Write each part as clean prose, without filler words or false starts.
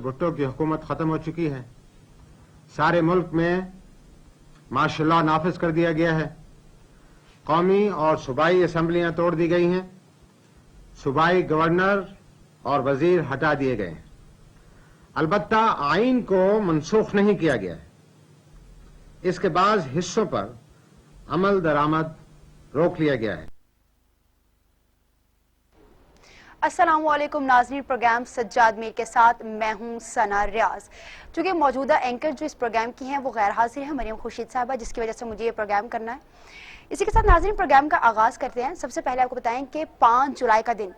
भुट्टो की हुकूमत ख़त्म हो चुकी है। सारे मुल्क में मार्शल नाफिज कर दिया गया है। कौमी और सूबाई असम्बलियां तोड़ दी गई हैं। सूबाई गवर्नर और वजीर हटा दिए गए हैं। अलबत्ता आइन को मनसूख नहीं किया गया है। इसके बाद हिस्सों पर अमल दरामद रोक लिया गया है। अस्सलामुअलैकुम नाज़रीन, प्रोग्राम सज्जाद मीर के साथ मैं हूं सना रियाज। चूँकि मौजूदा एंकर जो इस प्रोग्राम की हैं वो गैर हाजिर है, मरियम खुर्शीद साहबा, जिसकी वजह से मुझे ये प्रोग्राम करना है। इसी के साथ नाज़रीन प्रोग्राम का आगाज़ करते हैं। सबसे पहले आपको बताएं कि 5 जुलाई का दिन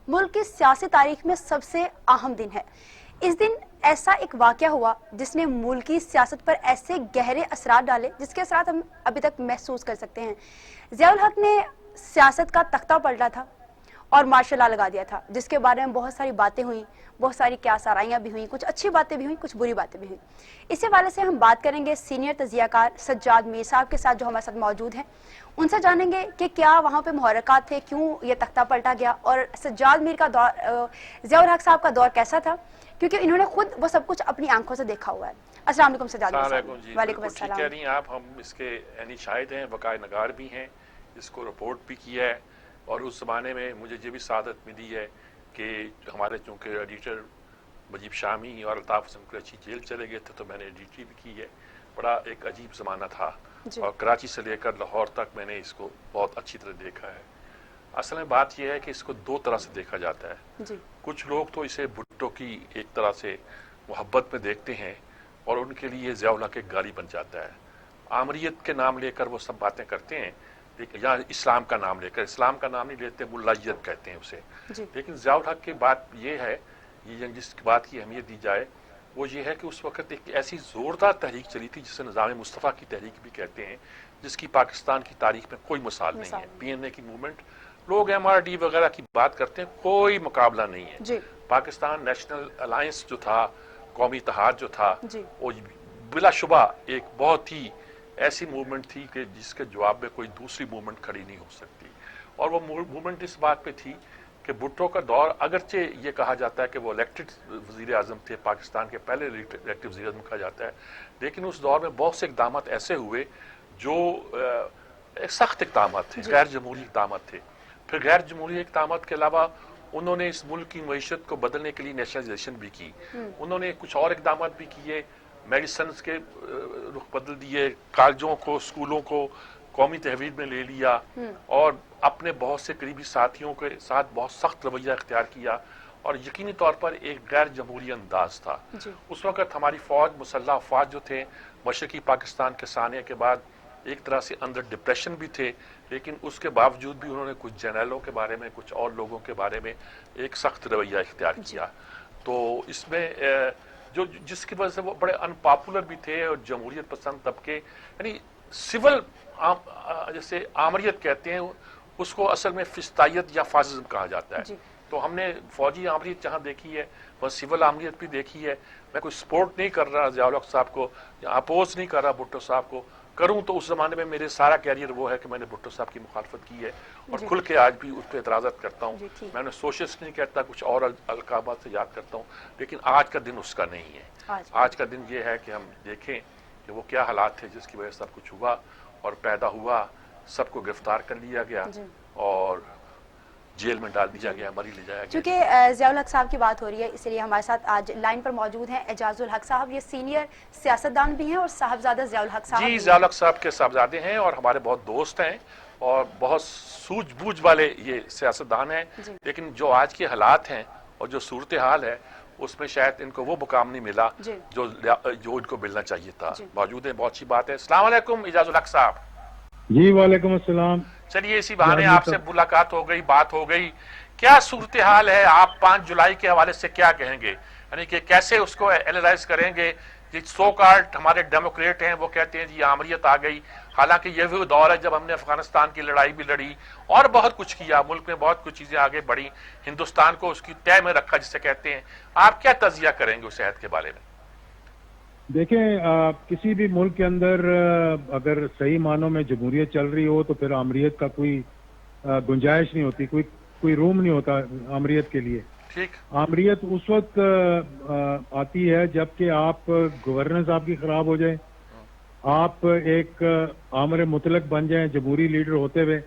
मुल्क की सियासी तारीख में सबसे अहम दिन है। इस दिन ऐसा एक वाक़या हुआ जिसने मुल्क की सियासत पर ऐसे गहरे असरात डाले जिसके असरात हम अभी तक महसूस कर सकते हैं। ज़ियाउल हक ने सियासत का तख्ता पलटा था और मार्शल लॉ लगा दिया था, जिसके बारे में बहुत सारी बातें हुई, बहुत सारी क्या साराइयाँ भी हुई, कुछ अच्छी बातें भी हुई, कुछ बुरी बातें भी हुई। इसी वाले से हम बात करेंगे सीनियर तजियाकार सज्जाद मीर साहब के साथ, जो हमारे साथ मौजूद हैं। उनसे जानेंगे कि क्या वहाँ पे मुहर्रकात थे, क्यों ये तख्ता पलटा गया, और सज्जाद मीर का दौर, ज़ियाउल हक साहब का दौर कैसा था, क्योंकि इन्होंने खुद वो सब कुछ अपनी आंखों से देखा हुआ है। अस्सलाम वालेकुम सज्जाद मीर साहब। वालेकुम अस्सलाम। कह रही हैं आप, हम इसके यानी शाहिद हैं, वकाए नगार भी हैं, इसको रिपोर्ट भी किया है। और उस ज़माने में मुझे ये भी सादत मिली है कि हमारे चूँकि एडिटर मजीब शामी और अल्ताफ़ हसन कराची जेल चले गए थे, तो मैंने एडिटरी भी की है। बड़ा एक अजीब ज़माना था, और कराची से लेकर लाहौर तक मैंने इसको बहुत अच्छी तरह देखा है। असल में बात यह है कि इसको दो तरह से देखा जाता है जी। कुछ लोग तो इसे भुट्टो की एक तरह से मोहब्बत में देखते हैं और उनके लिए ज़ियाउल हक एक गाली बन जाता है। आमरीत के नाम लेकर वो सब बातें करते हैं, या इस्लाम का नाम लेकर, इस्लाम का नाम नहीं लेते, मुल्लायत कहते हैं उसे। लेकिन ज़ियाउल हक की बात ये है, ये जिस बात की अहमियत दी जाए वो ये है कि उस वक्त एक ऐसी ज़ोरदार तहरीक चली थी जिसे निज़ाम मुस्तफ़ा की तहरीक भी कहते हैं, जिसकी पाकिस्तान की तारीख में कोई मिसाल नहीं है। PNA की मूवमेंट, लोग MRD वगैरह की बात करते हैं, कोई मुकाबला नहीं है। पाकिस्तान नेशनल अलायंस जो था, कौमी इत्तेहाद जो था, वो बिलाशुबा एक बहुत ही ऐसी मूवमेंट थी कि जिसके जवाब में कोई दूसरी मूवमेंट खड़ी नहीं हो सकती। और वो मूवमेंट इस बात पे थी कि भुट्टो का दौर, अगरचे ये कहा जाता है कि वो इलेक्टेड वज़ीर आज़म थे, पाकिस्तान के पहले इलेक्टेड वज़ीर आज़म कहा जाता है, लेकिन उस दौर में बहुत से इक़दाम ऐसे हुए जो सख्त इक़दाम थे, गैर जमहूरी इक़दाम थे। फिर गैर जमहूरी इक़दाम के अलावा उन्होंने इस मुल्क की मईशत को बदलने के लिए नेशनलाइजेशन भी की। उन्होंने कुछ और इक़दाम भी किए, मेडिसन के रुख बदल दिए, कॉलेजों को, स्कूलों को कौमी तहवील में ले लिया, और अपने बहुत से करीबी साथियों के साथ बहुत सख्त रवैया इख्तियार किया, और यकीनी तौर पर एक गैर जमहूरी अंदाज था। उस वक्त हमारी फ़ौज, मुसल्लह अफ़वाज जो थे, मशरक़ी पाकिस्तान के साने के बाद एक तरह से अंदर डिप्रेशन भी थे, लेकिन उसके बावजूद भी उन्होंने कुछ जर्नलों के बारे में, कुछ और लोगों के बारे में एक सख्त रवैया इख्तियार किया। तो इसमें जो जिसकी वजह से वो बड़े अनपॉपुलर भी थे, और जमहूरियत पसंद तबके, यानी सिविल जैसे आमरीत कहते हैं, उसको असल में फिस्तायत या फासिज्म कहा जाता है। तो हमने फौजी आमरीत जहाँ देखी है, वह सिविल आमरीत भी देखी है। मैं कोई सपोर्ट नहीं कर रहा ज़ियाउल हक साहब को, या अपोज नहीं कर रहा भुट्टो साहब को। करूं तो उस ज़माने में मेरे सारा कैरियर वो है कि मैंने भुट्टो साहब की मुखालफत की है, और खुल के आज भी उस पर एतराज़ात करता हूँ। मैंने सोशलिस्ट नहीं कहता, कुछ और अलकाबात से याद करता हूँ, लेकिन आज का दिन उसका नहीं है। आज का दिन ये है कि हम देखें कि वो क्या हालात थे जिसकी वजह से सब कुछ हुआ और पैदा हुआ। सबको गिरफ्तार कर लिया गया और जेल में डाल दिया गया, मरी ले जाया गया। चूँकि ज़ियाउल हक साहब की बात हो रही है, इसलिए हमारे साथ आज लाइन पर मौजूद हैं एजाजुल हक साहब। ये सीनियर सियासतदान भी हैं और साहबजादा ज़ियाउल हक साहब। जी, ज़ियाउल हक साहब के साहबजादे हैं और हमारे बहुत दोस्त हैं और बहुत सूझबूझ वाले ये सियासतदान हैं। लेकिन जो आज के हालात हैं और जो सूरत हाल है, उसमें शायद इनको वो मुकाम नहीं मिला जो इनको मिलना चाहिए था। मौजूद है, बहुत अच्छी बात है। अस्सलाम वालेकुम एजाजुल हक साहब। जी वालेकुम अस्सलाम। चलिए, इसी बहाने आपसे मुलाकात हो गई, बात हो गई। क्या सूरत हाल है, आप 5 जुलाई के हवाले से क्या कहेंगे, यानी कि कैसे उसको एनालाइज करेंगे? जी, सो कार्ड हमारे डेमोक्रेट हैं, वो कहते हैं जी आमरीत आ गई, हालांकि यह भी दौर है जब हमने अफगानिस्तान की लड़ाई भी लड़ी और बहुत कुछ किया, मुल्क में बहुत कुछ चीजें आगे बढ़ी, हिंदुस्तान को उसकी तय में रखा जिसे कहते हैं। आप क्या तजिया करेंगे उस अहद के बारे में? देखें, किसी भी मुल्क के अंदर अगर सही मानों में जमहूरियत चल रही हो तो फिर आमरीत का कोई गुंजाइश नहीं होती, कोई रूम नहीं होता आमरीत के लिए। ٹھیک آمریت اس وقت آتی ہے جب کہ آپ گورننس آپ کی خراب ہو جائے، آپ ایک آمر مطلق بن جائیں جمہوری لیڈر ہوتے ہوئے.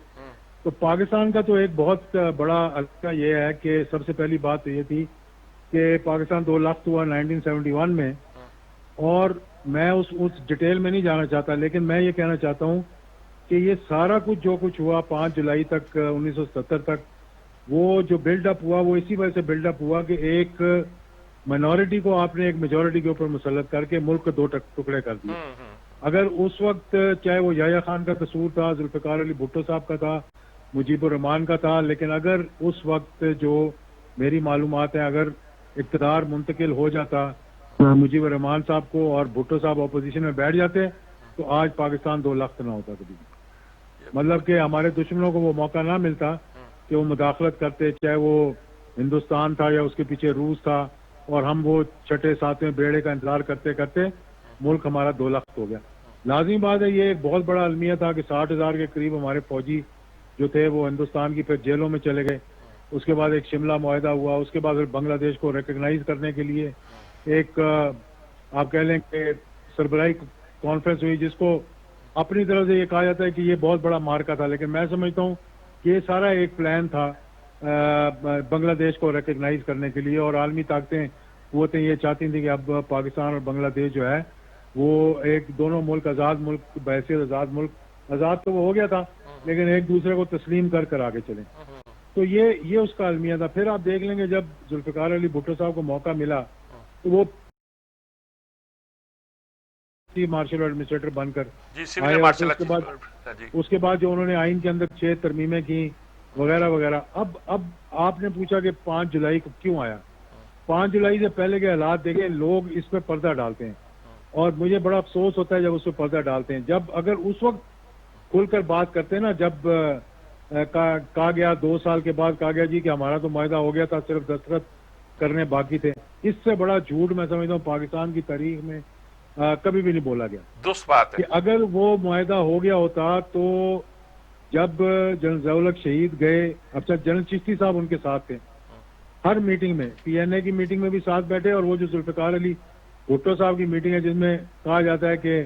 تو پاکستان کا تو ایک بہت بڑا القاع یہ ہے کہ سب سے پہلی بات تو یہ تھی کہ پاکستان 2 لاکھ ہوا 1971 میں، اور میں اس ڈیٹیل میں نہیں جانا چاہتا، لیکن میں یہ کہنا چاہتا ہوں کہ یہ سارا کچھ جو کچھ ہوا 5 جولائی تک 1970 تک، وہ جو بلڈ اپ ہوا وہ اسی وجہ سے بلڈ اپ ہوا کہ ایک مائنورٹی کو آپ نے ایک میجورٹی کے اوپر مسلط کر کے ملک کو 2 ٹکڑے کر دیے. اگر اس وقت چاہے وہ یحییٰ خان کا قصور تھا، ذوالفقار علی بھٹو صاحب کا تھا، مجیب الرحمان کا تھا، لیکن اگر اس وقت جو میری معلومات ہیں اگر اقتدار منتقل ہو جاتا مجیب الرحمان صاحب کو اور بھٹو صاحب اپوزیشن میں بیٹھ جاتے تو آج پاکستان 2 لاکھ نہ ہوتا کبھی. مطلب کہ ہمارے دشمنوں کو وہ موقع نہ ملتا کہ وہ مداخلت کرتے، چاہے وہ ہندوستان تھا یا اس کے پیچھے روس تھا، اور ہم وہ 6 7ویں بیڑے کا انتظار کرتے کرتے ملک ہمارا 2 لاکھ ہو گیا. لازمی بات ہے، یہ ایک بہت بڑا المیہ تھا کہ 60,000 کے قریب ہمارے فوجی جو تھے وہ ہندوستان کی پھر جیلوں میں چلے گئے. اس کے بعد ایک شملہ معاہدہ ہوا، اس کے بعد پھر بنگلہ دیش کو ریکگنائز کرنے کے لیے ایک آپ کہہ لیں کہ سربراہی کانفرنس ہوئی، جس کو اپنی طرف سے یہ کہا جاتا ہے کہ یہ بہت بڑا مارکا تھا، لیکن میں سمجھتا ہوں کہ یہ سارا ایک پلان تھا بنگلہ دیش کو ریکگنائز کرنے کے لیے، اور عالمی طاقتیں قوتیں یہ چاہتی تھیں کہ اب پاکستان اور بنگلہ دیش جو ہے وہ ایک دونوں ملک آزاد ملک بحیثیت آزاد ملک، آزاد تو وہ ہو گیا تھا لیکن ایک دوسرے کو تسلیم کر کر آگے چلیں. تو یہ اس کا المیہ تھا. پھر آپ دیکھ لیں گے جب ذوالفقار علی بھٹو صاحب کو موقع ملا تو وہ مارشل ایڈمنسٹریٹر بن کر آئے، اس کے بعد جو انہوں نے آئین کے اندر 6 ترمیمیں کی وغیرہ وغیرہ. اب آپ نے پوچھا کہ 5 جولائی کو کیوں آیا. 5 جولائی سے پہلے کے حالات دیکھیں، لوگ اس پہ پردہ ڈالتے ہیں اور مجھے بڑا افسوس ہوتا ہے جب اس پہ پردہ ڈالتے ہیں. جب اگر اس وقت کھل کر بات کرتے ہیں نا، جب کہا گیا 2 سال کے بعد کہا گیا جی کہ ہمارا تو معاہدہ ہو گیا تھا، صرف دستخط کرنے باقی تھے، اس سے بڑا جھوٹ میں سمجھتا ہوں پاکستان کی تاریخ میں کبھی بھی نہیں بولا گیا. درست بات ہے کہ اگر وہ معاہدہ ہو گیا ہوتا تو جب جنرل ضیاء الحق شہید گئے، اچھا جنرل چشتی صاحب ان کے ساتھ تھے ہر میٹنگ میں، پی این اے کی میٹنگ میں بھی ساتھ بیٹھے، اور وہ جو ذوالفقار علی بھٹو صاحب کی میٹنگ ہے جس میں کہا جاتا ہے کہ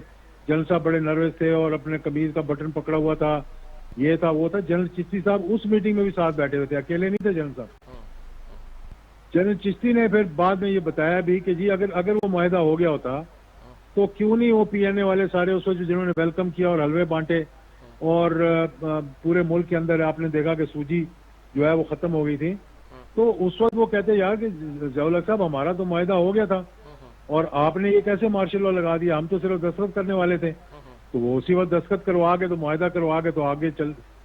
جنرل صاحب بڑے نروس تھے اور اپنے قمیض کا بٹن پکڑا ہوا تھا، یہ تھا وہ تھا، جنرل چشتی صاحب اس میٹنگ میں بھی ساتھ بیٹھے ہوئے تھے، اکیلے نہیں تھے جنرل صاحب. جنرل چشتی نے پھر بعد میں یہ بتایا بھی کہ جی اگر وہ معاہدہ ہو گیا ہوتا تو کیوں نہیں وہ پی این اے والے سارے اس وقت جنہوں نے ویلکم کیا اور حلوے بانٹے، اور پورے ملک کے اندر آپ نے دیکھا کہ سوجی جو ہے وہ ختم ہو گئی تھی، تو اس وقت وہ کہتے یار کہ ضیاء الحق صاحب ہمارا تو معاہدہ ہو گیا تھا اور آپ نے یہ کیسے مارشل لا لگا دیا، ہم تو صرف دستخط کرنے والے تھے. تو وہ اسی وقت دستخط کروا کے تو معاہدہ کروا کے تو آگے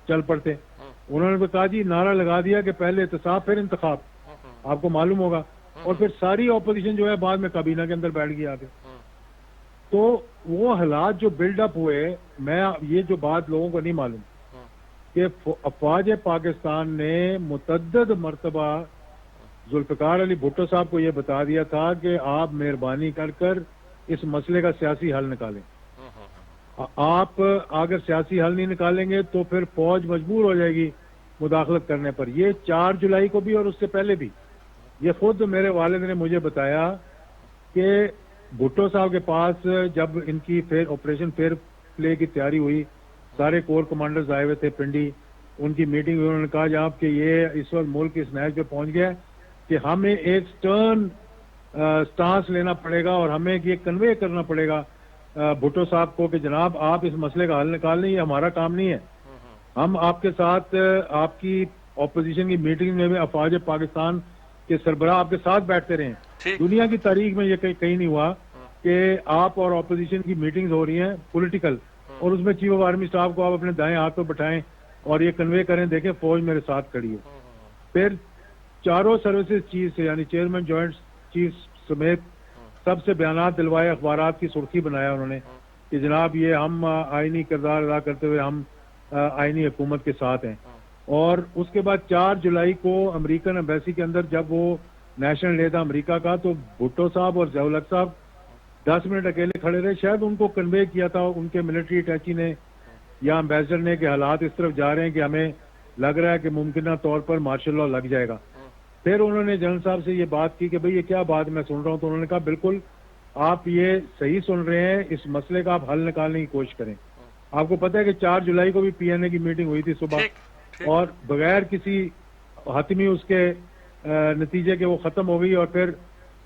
چل پڑتے. انہوں نے کہا جی نعرہ لگا دیا کہ پہلے احتساب پھر انتخاب، آپ کو معلوم ہوگا، اور پھر ساری اپوزیشن جو ہے بعد میں کابینہ کے اندر بیٹھ گئی آگے. تو وہ حالات جو بلڈ اپ ہوئے، میں یہ جو بات لوگوں کو نہیں معلوم کہ افواج پاکستان نے متعدد مرتبہ ذوالفقار علی بھٹو صاحب کو یہ بتا دیا تھا کہ آپ مہربانی کر اس مسئلے کا سیاسی حل نکالیں. آپ اگر سیاسی حل نہیں نکالیں گے تو پھر فوج مجبور ہو جائے گی مداخلت کرنے پر. یہ 4 جولائی کو بھی اور اس سے پہلے بھی یہ خود میرے والد نے مجھے بتایا کہ بھٹو صاحب کے پاس جب ان کی آپریشن فیئر پلے کی تیاری ہوئی، سارے کور کمانڈرز آئے ہوئے تھے پنڈی، ان کی میٹنگ ہوئی، انہوں نے کہا جناب کہ یہ اس وقت ملک اس نہج پہ پہنچ گیا کہ ہمیں ایک سٹرن سٹانس لینا پڑے گا اور ہمیں یہ کنوے کرنا پڑے گا بھٹو صاحب کو کہ جناب آپ اس مسئلے کا حل نکال لیں، یہ ہمارا کام نہیں ہے. ہم آپ کے ساتھ آپ کی اپوزیشن کی میٹنگ میں افواج پاکستان کے سربراہ آپ کے ساتھ بیٹھتے رہے ہیں. دنیا کی تاریخ میں یہ کہیں نہیں ہوا کہ آپ اور اپوزیشن کی میٹنگز ہو رہی ہیں پولیٹیکل اور اس میں چیف آف آرمی اسٹاف کو آپ اپنے دائیں ہاتھ پہ بٹھائیں اور یہ کنوے کریں دیکھیں فوج میرے ساتھ کھڑی ہے. پھر چاروں سروسز چیف سے یعنی چیئرمین جوائنٹ چیف سمیت سب سے بیانات دلوائے، اخبارات کی سرخی بنایا انہوں نے کہ جناب یہ ہم آئینی کردار ادا کرتے ہوئے ہم آئینی حکومت کے ساتھ ہیں. اور اس کے بعد 4 جولائی کو امریکن ایمبیسی کے اندر جب وہ نیشنل ڈے تھا امریکہ کا، تو بھٹو صاحب اور ضیاء الحق صاحب 10 منٹ اکیلے کھڑے رہے. شاید ان کو کنوے کیا تھا ان کے ملٹری اٹیچی نے یا امبیسڈر نے کہ حالات اس طرف جا رہے ہیں کہ ہمیں لگ رہا ہے کہ ممکنہ طور پر مارشل لا لگ جائے گا. پھر انہوں نے جنرل صاحب سے یہ بات کی کہ بھئی یہ کیا بات میں سن رہا ہوں، تو انہوں نے کہا بالکل آپ یہ صحیح سن رہے ہیں، اس مسئلے کا آپ حل نکالنے کی کوشش کریں. آپ کو پتہ ہے کہ 4 جولائی کو بھی پی این اے کی میٹنگ ہوئی تھی صبح، ٹھیک اور بغیر کسی حتمی اس کے نتیجے کے وہ ختم ہو گئی. اور پھر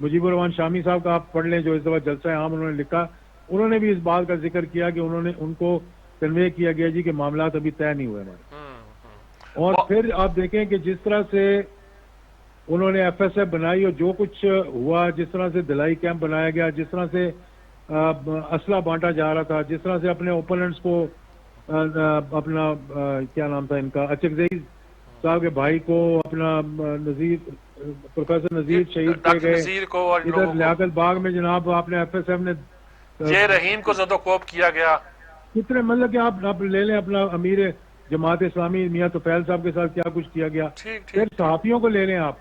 مجیب الرحمان شامی صاحب کا آپ پڑھ لیں جو اس دفعہ جلسہ عام انہوں نے لکھا، انہوں نے بھی اس بات کا ذکر کیا کہ انہوں نے ان کو کنوے کیا گیا جی کہ معاملات ابھی طے نہیں ہوئے ہمارے. اور پھر آپ دیکھیں کہ جس طرح سے انہوں نے ایف ایس ایف بنائی اور جو کچھ ہوا، جس طرح سے دلائی کیمپ بنایا گیا، جس طرح سے اسلحہ بانٹا جا رہا تھا، جس طرح سے اپنے اوپوننٹس کو اپنا کیا نام تھا ان کا، اچکزئی صاحب کے بھائی کو اپنا پروفیسر نذیر شہید کیے گئے. نذیر کو اور ادھر لیاقت باغ میں جناب آپ نے ایف ایس ایف نے جے رحیم کو زد و کوب کیا گیا. کتنے مطلب کہ آپ لے لیں اپنا امیر جماعت اسلامی میاں طفیل صاحب کے ساتھ کیا کچھ کیا گیا. پھر صحافیوں کو لے لیں آپ،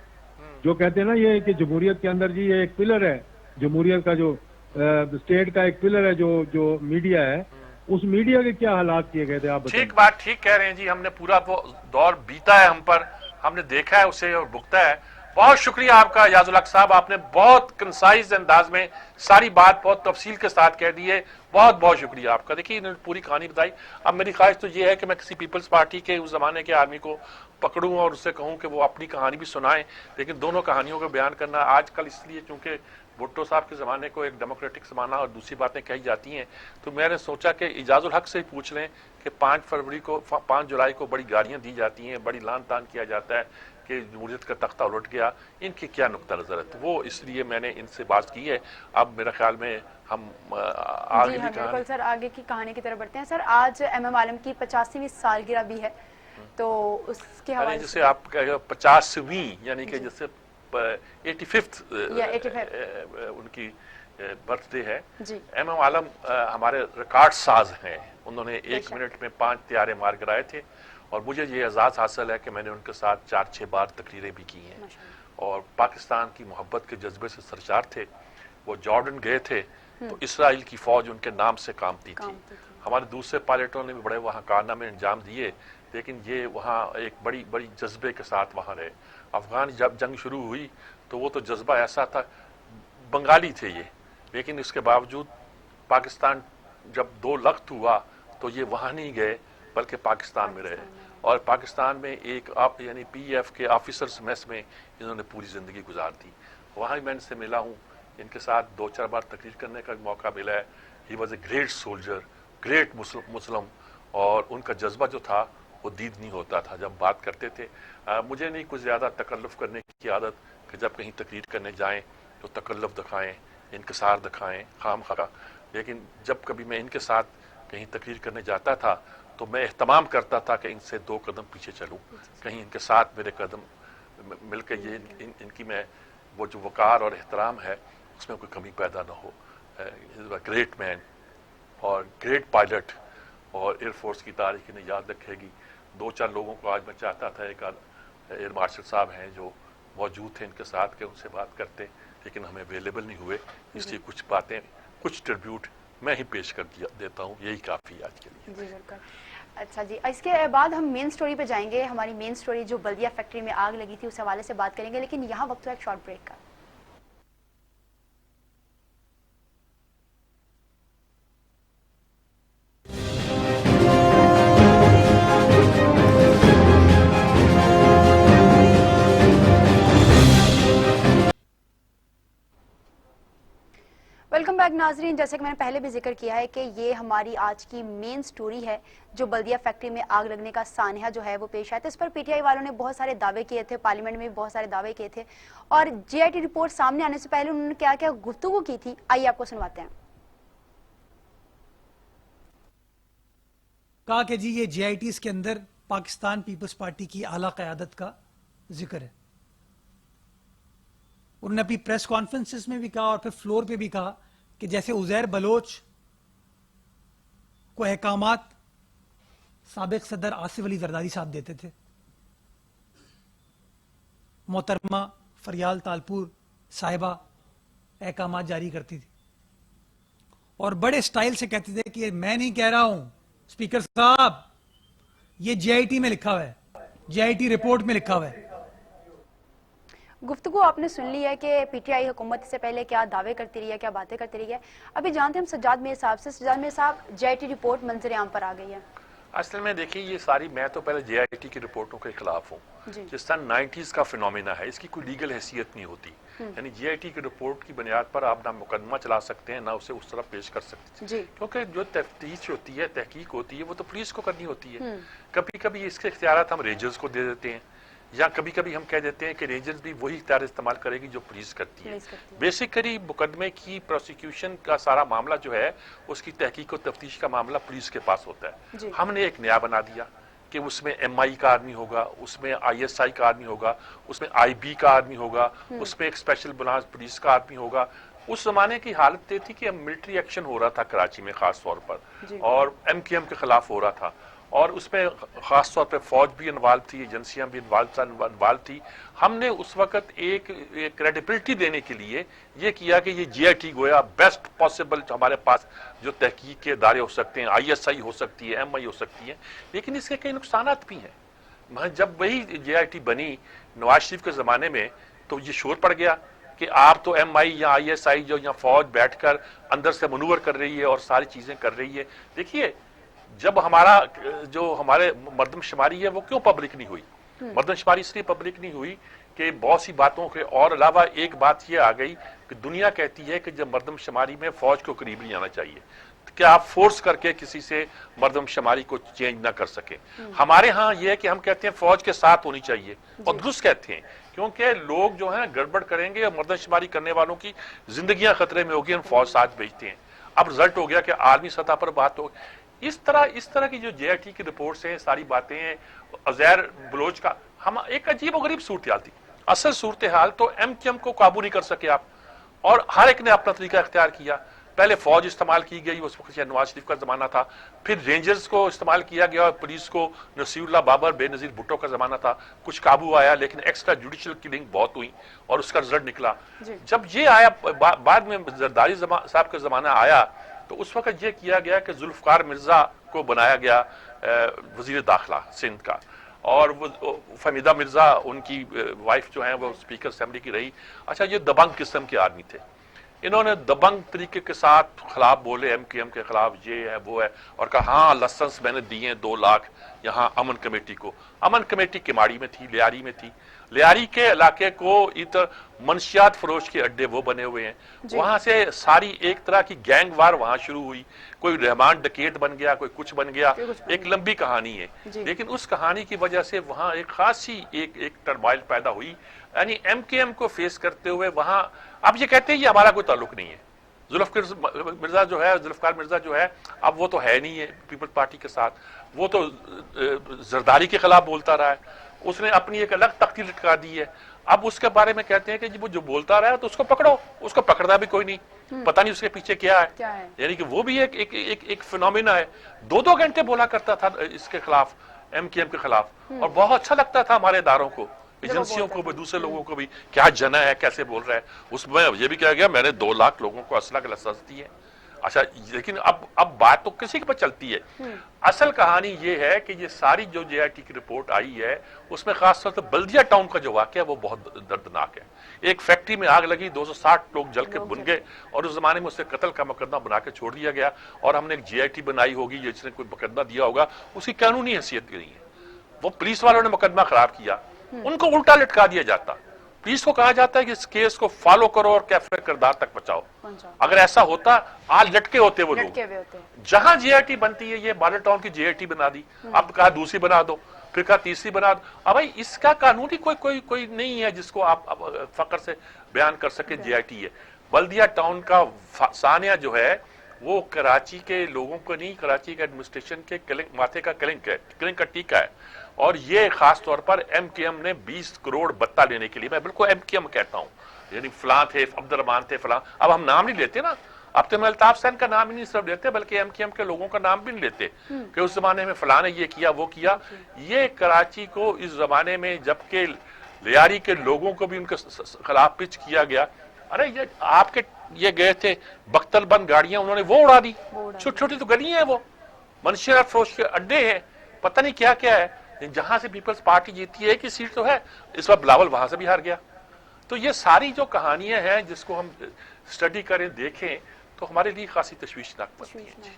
جو کہتے ہیں نا یہ کہ جمہوریت کے اندر جی یہ ایک پلر ہے، جمہوریت کا جو اسٹیٹ کا ایک پلر ہے جو میڈیا ہے، اس میڈیا کے کیا حالات کیے گئے تھے آپ بتائیں. ٹھیک بات ٹھیک کہہ رہے ہیں جی، ہم نے پورا وہ دور بیتا ہے ہم پر، ہم نے دیکھا ہے اسے اور بھگتا ہے. بہت شکریہ آپ کا ایاز الحق صاحب، آپ نے بہت کنسائز انداز میں ساری بات بہت تفصیل کے ساتھ کہہ دی ہے. بہت بہت شکریہ آپ کا. دیکھیے انہوں نے پوری کہانی بتائی. اب میری خواہش تو یہ ہے کہ میں کسی پیپلز پارٹی کے اس زمانے کے آدمی کو پکڑوں اور اس سے کہوں کہ وہ اپنی کہانی بھی سنائیں، لیکن دونوں کہانیوں کو بیان کرنا آج کل اس لیے چونکہ بھٹو صاحب کے زمانے کو ایک ڈیموکریٹک زمانہ اور دوسری باتیں کہی جاتی ہیں، تو میں نے سوچا کہ ایاز الحق سے ہی پوچھ لیں کہ 5 جولائی کو بڑی گالیاں دی جاتی ہیں، بڑی لان تان کیا جاتا ہے کہ جمہوریت کا تختہ الٹ گیا، ان کی کیا نقطہ نظر ہے. تو وہ اس لیے میں نے ان سے بات کی ہے. اب میرا خیال میں ہم آگے جی بھی ہاں بالکل سر، آگے کی کہانی کی طرف بڑھتے ہیں. سر آج ایم ایم عالم کی 85ویں سالگرہ بھی ہے، تو اس کے حوالے سے جیسے آپ 50ویں یعنی کہ جیسے 85th ان کی برتھ ڈے ہے. ایم ایم عالم ہمارے ریکارڈ ساز ہیں. انہوں نے 1 منٹ میں 5 طیارے مار گرائے تھے، اور مجھے یہ اعزاز حاصل ہے کہ میں نے ان کے ساتھ 4-6 بار تقریریں بھی کی ہیں، اور پاکستان کی محبت کے جذبے سے سرشار تھے. وہ جارڈن گئے تھے تو اسرائیل کی فوج ان کے نام سے کامتی تھی. ہمارے دوسرے پائلٹوں نے بھی بڑے وہاں کارنامے انجام دیے، لیکن یہ وہاں ایک بڑی جذبے کے ساتھ وہاں رہے. افغان جب جنگ شروع ہوئی تو وہ تو جذبہ ایسا تھا، بنگالی تھے یہ، لیکن اس کے باوجود پاکستان جب 2 لخت ہوا تو یہ وہاں نہیں گئے بلکہ پاکستان میں رہے. اور پاکستان میں ایک یعنی پی ایف کے آفیسرز میس میں انہوں نے پوری زندگی گزار دی. وہاں ہی میں ان سے ملا ہوں، ان کے ساتھ 2-4 بار تقریر کرنے کا موقع ملا ہے. He was a great soldier, great Muslim, اور ان کا جذبہ جو تھا وہ دید نہیں ہوتا تھا جب بات کرتے تھے. مجھے نہیں کچھ زیادہ تکلف کرنے کی عادت کہ جب کہیں تقریر کرنے جائیں تو تکلف دکھائیں، انکسار دکھائیں خام خواہ، لیکن جب کبھی میں ان کے ساتھ کہیں تقریر کرنے جاتا تھا تو میں اہتمام کرتا تھا کہ ان سے 2 قدم پیچھے چلوں، کہیں ان کے ساتھ میرے قدم مل کے یہ ان کی میں وہ جو وقار اور احترام ہے اس میں کوئی کمی پیدا نہ ہو. گریٹ مین اور گریٹ پائلٹ، اور ایئر فورس کی تاریخ انہیں یاد رکھے گی. 2-4 لوگوں کو آج میں چاہتا تھا، ایک ایئر مارشل صاحب ہیں جو موجود تھے ان کے ساتھ، کہ ان سے بات کرتے، لیکن ہمیں اویلیبل نہیں ہوئے، اس لیے کچھ باتیں، کچھ ٹریبیوٹ میں ہی پیش کر دیتا ہوں. یہی کافی ہے آج کے لیے. جی بالکل. اچھا جی، اس کے بعد ہم مین سٹوری پہ جائیں گے. ہماری مین سٹوری جو بلدیہ فیکٹری میں آگ لگی تھی اس حوالے سے بات کریں گے، لیکن یہاں وقت ہے ایک شارٹ بریک کا. ویلکم بیک ناظرین. جیسے کہ میں نے پہلے بھی ذکر کیا ہے کہ یہ ہماری آج کی مین سٹوری ہے جو بلدیہ فیکٹری میں آگ لگنے کا سانحہ جو ہے وہ پیش آیا تھا. اس پر پی ٹی آئی والوں نے بہت سارے دعوے کیے تھے، پارلیمنٹ میں بھی بہت سارے دعوے کیے تھے، اور جی آئی ٹی رپورٹ سامنے آنے سے پہلے انہوں نے کیا کیا گفتگو کی تھی، آئیے آپ کو سنواتے ہیں. کہا کہ جی یہ جے آئی ٹیز کے اندر پاکستان پیپلز پارٹی کی اعلیٰ قیادت کا ذکر ہے. انہوں نے اپنی پریس کانفرنسز میں بھی کہا اور پھر فلور پہ بھی کہا کہ جیسے عزیر بلوچ کو احکامات سابق صدر آصف علی زرداری صاحب دیتے تھے، محترمہ فریال تالپور صاحبہ احکامات جاری کرتی تھی، اور بڑے سٹائل سے کہتے تھے کہ میں نہیں کہہ رہا ہوں اسپیکر صاحب، یہ جے آئی ٹی میں لکھا ہوا ہے، جے آئی ٹی رپورٹ میں لکھا ہوا ہے. गुफ्तगू आपने सुन ली है कि पीटीआई हुकूमत से पहले क्या दावे करती रही है, क्या बातें करती रही है। अभी जानते हैं हम सज्जाद मीर साहब से। सज्जाद मीर साहब, जेआईटी रिपोर्ट मंजर आम पर आ गई है। असल में देखिए, ये सारी, मैं तो पहले जेआईटी की रिपोर्टों के खिलाफ हूँ। जी। जिस तरह 90s का फिनोमिना है, इसकी कोई लीगल हैसियत नहीं होती। यानी जेआईटी की रिपोर्ट की बुनियाद पर आप ना मुकदमा चला सकते हैं, ना उसे उस तरह पेश कर सकते हैं। जी। क्योंकि जो तफ्तीश होती है, तहकीक होती है, वो तो पुलिस को करनी होती है। कभी कभी इसके इख्तियारात हम रेंजर्स को दे देते हैं, या कभी कभी हम कह देते हैं कि रेंजर्स भी वही इख्तियार इस्तेमाल करेगी जो पुलिस करती है। बेसिकली मुकदमे की प्रोसिक्यूशन का सारा मामला जो है, उसकी तहकीक और तफ्तीश का मामला पुलिस के पास होता है। हमने एक नया बना दिया कि उसमें एमआई का आदमी होगा, उसमें आईएसआई का आदमी होगा, उसमें आईबी का आदमी होगा, उसमें एक स्पेशल ब्रांच पुलिस का आदमी होगा। उस जमाने की हालत ये थी कि मिलिट्री एक्शन हो रहा था कराची में खास तौर पर, और एमकेएम के खिलाफ हो रहा था, और उसमें खास तौर पे फौज भी इन्वॉल्व थी, एजेंसियां भी इन्वॉल्व थी। हमने उस वक्त एक क्रेडिबिलिटी देने के लिए ये किया कि ये जेआईटी गोया बेस्ट पॉसिबल हमारे पास जो तहकीक के इदारे हो सकते हैं, आईएसआई हो सकती है, एमआई हो सकती है, लेकिन इसके कई नुकसानात भी हैं। जब वही जेआईटी बनी नवाज शरीफ के जमाने में, तो ये शोर पड़ गया कि आप तो एमआई या आईएसआई जो या फौज बैठकर अंदर से मनूवर कर रही है और सारी चीजें कर रही है। देखिए, जब हमारे मर्दमशुमारी है वो क्यों पब्लिक नहीं हुई? मर्दमशुमारी इसलिए पब्लिक नहीं हुई कि बहुत सी बातों के और अलावा एक बात ये आ गई कि दुनिया कहती है कि जब मर्दमशुमारी में फौज को करीब नहीं आना चाहिए, कि आप फोर्स करके किसी से मर्दमशुमारी को चेंज ना कर सके। हमारे यहाँ ये है कि हम कहते हैं फौज के साथ होनी चाहिए, और दुरुस्त कहते हैं, क्योंकि लोग जो है गड़बड़ करेंगे और मर्दमशुमारी करने वालों की जिंदगियां खतरे में होगी, हम फौज साथ भेजते हैं। अब रिजल्ट हो गया कि आर्मी सतह पर बात हो। इस तरह की जो जेआईटी की रिपोर्ट्स हैं, सारी बातें हैं, अजहर बलोच का, हम एक अजीब और गरीब सूरत हाल थी। असल सूरत हाल तो एमकेएम को काबू नहीं कर सके आप, और हर एक ने अपना तरीका इख्तियार किया। पहले फौज इस्तेमाल की गई, उस वक्त नवाज शरीफ का जमाना था, फिर रेंजर्स को इस्तेमाल किया गया, और पुलिस को नसीरुल्लाह बाबर, बेनजीर भुट्टो का जमाना था। कुछ काबू आया, लेकिन एक्स्ट्रा जुडिशियल किलिंग बहुत हुई, और उसका रिजल्ट निकला। जब ये आया बाद में जरदारी साहब का जमाना आया, तो उस वक्त ये किया गया कि जुल्फकार मिर्जा को बनाया गया वजीर दाखिला सिंध का, और वो फमीदा मिर्जा उनकी वाइफ जो है वो स्पीकर असेंबली की रही। अच्छा, ये दबंग किस्म के आदमी थे, इन्होंने दबंग तरीके के साथ खिलाफ बोले एमकेएम के खिलाफ, ये है वो है, और कहा हाँ लाइसेंस मैंने दिए 2 लाख यहाँ अमन कमेटी को। अमन कमेटी किमाड़ी में थी, लियारी में थी। लियारी के इलाके को इधर मनशियात फरोश के अड्डे वो बने हुए हैं, वहां से सारी एक तरह की गैंग वार वहां शुरू हुई। कोई रहमान डकैत बन गया, कोई कुछ बन गया, एक लंबी कहानी है। लेकिन उस कहानी की वजह से वहां एक खासी एक टर्माइल पैदा हुई। यानी एमकेएम को फेस करते हुए वहां, अब ये कहते हैं ये हमारा कोई ताल्लुक नहीं है। जुल्फकार मिर्जा जो है, अब वो तो है नहीं है पीपल्स पार्टी के साथ, वो तो जरदारी के खिलाफ बोलता रहा है, उसने अपनी एक अलग तख्ती लटका दी है। अब उसके बारे में कहते हैं कि वो जो बोलता रहा है तो उसको पकड़ो, उसको पकड़ना भी कोई नहीं, पता नहीं उसके पीछे क्या है। यानी कि वो भी एक फिनोमिना है। 2-2 घंटे बोला करता था इसके खिलाफ, एमकेएम के खिलाफ, और बहुत अच्छा लगता था हमारे इदारों को, एजेंसियों को भी, दूसरे लोगों को भी, क्या जना है, कैसे बोल रहा है। उसमें ये भी कहा गया मैंने 2 लाख लोगों को असला का लाइसेंस दी है। अच्छा, लेकिन अब बात तो किसी के पर चलती है। असल कहानी ये है कि ये सारी जो जेआईटी की रिपोर्ट आई है, उसमें खासतौर से बल्दिया टाउन का जो वाकया है वो बहुत दर्दनाक है। एक फैक्ट्री में आग लगी, 260 लोग जल के भुन गए, और उस जमाने में उससे कत्ल का मुकदमा बना के छोड़ दिया गया, और हमने एक जेआईटी बनाई होगी जिसने कोई मुकदमा दिया होगा, उसकी कानूनी हैसियत नहीं है। वो पुलिस वालों ने मुकदमा खराब किया, उनको उल्टा लटका दिया जाता। पुलिस को कहा जाता है कि इस केस को फॉलो करो और कैफे किरदार तक पहुंचाओ। अगर ऐसा होता, आज लटके होते वो लोग। जहां जेआईटी बनती है, ये बाडर टाउन की जेआईटी बना दी, अब कहा दूसरी बना दो, फिर कहा तीसरी बना दो। अब भाई इसका कानूनी कोई नहीं है जिसको आप फकर से बयान कर सके जेआईटी है। बल्दिया टाउन का सानिया जो है वो कराची के लोगों को नहीं, कराची के एडमिनिस्ट्रेशन के माथे का कलिंग का टीका है। और ये खास तौर पर एमकेएम ने 20 करोड़ बत्ता लेने के लिए, मैं बिल्कुल एमकेएम कहता हूं, यानी फलां थे, अब्दुर्रहमान थे, फलां, अब हम नाम नहीं लेते ना, अब तो अल्ताफ हुसैन का नाम ही नहीं सिर्फ लेते, बल्कि एमकेएम के लोगों का नाम भी नहीं लेते कि उस जमाने में फलां ने ये किया वो किया। ये कराची को इस जमाने में जबकि लियारी के लोगों को भी उनके खिलाफ पिच किया गया, अरे ये आपके ये गए थे बख्तलबंद गाड़ियां उन्होंने वो उड़ा दी, छोटी छोटी तो गली है, वो मनशियात फरोश के अड्डे हैं, पता नहीं क्या क्या है। जहां से पीपल्स पार्टी जीती है कि सीट तो है, इस बार बिलावल वहां से भी हार गया। تو یہ ساری جو کہانیاں ہیں جس کو ہم اسٹڈی کریں دیکھیں تو ہمارے لیے خاصی تشویشناک بنتی ہیں.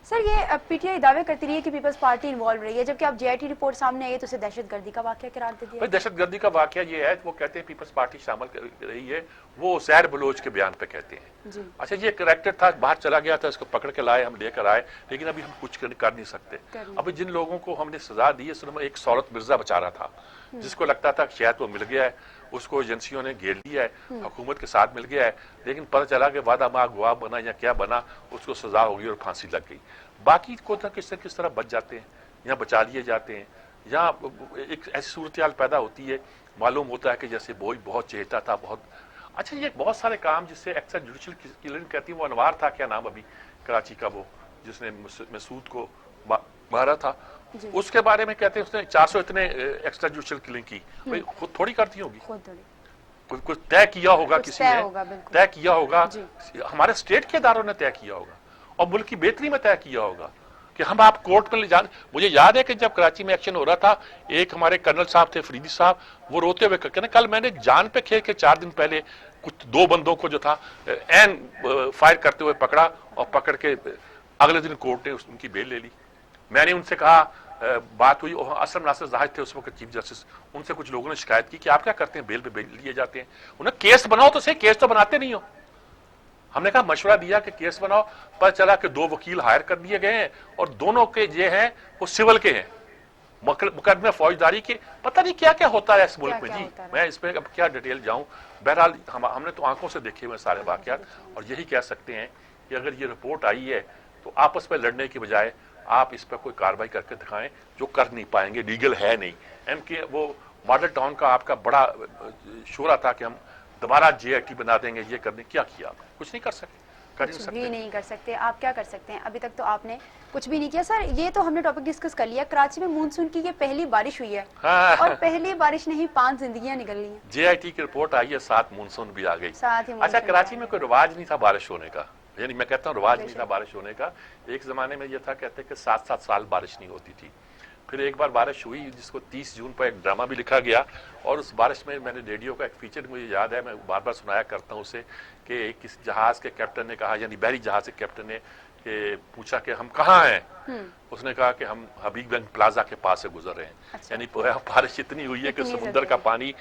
سر یہ پی ٹی آئی دعوے کرتی رہی ہے کہ پیپلز پارٹی انوالو رہی ہے، جبکہ اب جے آئی ٹی رپورٹ سامنے آئی ہے تو اسے دہشت گردی کا واقعہ قرار دے دیا. بھائی دہشت گردی کا واقعہ یہ ہے، وہ کہتے ہیں پیپلز پارٹی شامل کر رہی ہے، وہ زہر بلوچ کے بیان پہ کہتے ہیں. جی اچھا یہ کریکٹر تھا، باہر چلا گیا تھا، اس کو پکڑ کے لائے، ہم لے کر آئے، لیکن ابھی ہم کچھ کر نہیں سکتے. ابھی جن لوگوں کو ہم نے سزا دی ہے، سن میں ایک سورت مرزا بچا رہا تھا جس کو لگتا تھا کہ شاید وہ مل گیا ہے، اس کو ایجنسیوں نے گھیر لیا ہے، حکومت کے ساتھ مل گیا ہے، لیکن پتہ چلا کہ وعدہ ماں گواہ بنا یا کیا بنا، اس کو سزا ہوگی اور پھانسی لگ گئی. باقی کو کس طرح بچ جاتے ہیں یا بچا لیے جاتے ہیں، یا ایک ایسی صورتحال پیدا ہوتی ہے، معلوم ہوتا ہے کہ جیسے وہی بہت چہتا تھا بہت. اچھا یہ بہت سارے کام جس سے ایکسٹرا جوڈیشل کلنگ کہتی ہیں، وہ انوار تھا کیا نام ابھی کراچی کا، وہ جس نے مسعود کو مارا تھا، اس کے بارے میں کہتے ہیں اس نے 400 اتنے ایکسٹرا جوڈیشل کلنگ کی. بھائی خود تھوڑی کرتی ہوگی، کچھ طے کیا ہوگا، کسی نے طے کیا ہوگا، ہمارے اسٹیٹ کے اداروں نے طے کیا ہوگا اور ملک کی بہتری میں طے کیا ہوگا کہ ہم آپ کورٹ میں لے جان. مجھے یاد ہے کہ جب کراچی میں ایکشن ہو رہا تھا، ایک ہمارے کرنل صاحب تھے فریدی صاحب، وہ روتے ہوئے کہتے ہیں کل میں نے جان پہ کھیل کے 4 دن پہلے کچھ 2 بندوں کو جو تھا این فائر کرتے ہوئے پکڑا، اور پکڑ کے اگلے دن کورٹ نے ان کی بیل لے لی. میں نے ان سے کہا، بات ہوئی، اسلم ناصر زاہد تھے اس وقت چیف جسٹس، ان سے کچھ لوگوں نے شکایت کی کہ آپ کیا کرتے ہیں، بیل پہ بیل لیے جاتے ہیں. انہیں کیس بناؤ تو صحیح، کیس تو بناتے نہیں ہو. ہم نے کہا مشورہ دیا کہ کیس بناؤ، پتہ چلا کہ 2 وکیل ہائر کر دیے گئے ہیں اور دونوں کے یہ ہیں وہ سول کے ہیں، مقدمے فوجداری کے. پتہ نہیں کیا کیا ہوتا ہے اس ملک میں جی، میں اس پہ اب کیا ڈیٹیل جاؤں. بہرحال ہم نے تو آنکھوں سے دیکھے ہوئے سارے واقعات، اور یہی کہہ سکتے ہیں کہ اگر یہ رپورٹ آئی ہے تو آپس میں لڑنے کی بجائے آپ اس پہ کوئی کارروائی کر کے دکھائیں، جو کر نہیں پائیں گے، لیگل ہے نہیں. ایم کے وہ ماڈل ٹاؤن کا آپ کا بڑا شورا تھا کہ ہم دوبارہ جے آئی ٹی بنا دیں گے، یہ کر دیں، کیا کیا آپ کچھ نہیں کر سکے، کر نہیں کچھ سکتے. بھی نہیں کر سکتے. آپ کیا کر سکتے ہیں؟ ابھی تک تو آپ نے کچھ بھی نہیں کیا. سر یہ تو ہم نے ٹاپک ڈسکس کر لیا، کراچی میں مونسون کی یہ پہلی بارش ہوئی ہے، اور پہلی بارش نہیں 5 زندگیاں نکل لی ہیں. جے آئی ٹی کی رپورٹ آئی ہے، 7 مونسون بھی آ گئی. ساتھ ہی اچھا کراچی میں کوئی رواج نہیں تھا بارش ہونے کا، یعنی میں کہتا ہوں رواج نہیں تھا بارش ہونے کا. ایک زمانے میں یہ تھا کہتے کہ 7 سال بارش نہیں ہوتی تھی. پھر ایک بار بارش ہوئی جس کو 30 جون پر ایک ڈرامہ بھی لکھا گیا، اور اس بارش میں نے ریڈیو کا ایک فیچر مجھے یاد ہے، میں بار بار سنایا کرتا ہوں اسے، کہ کسی جہاز کے کیپٹن نے کہا، یعنی بحری جہاز کے کیپٹن نے کہ پوچھا کہ ہم کہاں ہیں، اس نے کہا کہ ہم حبیب گنج پلازا کے پاس سے گزر رہے ہیں. یعنی بارش اتنی ہوئی ہے کہ سمندر کا پانی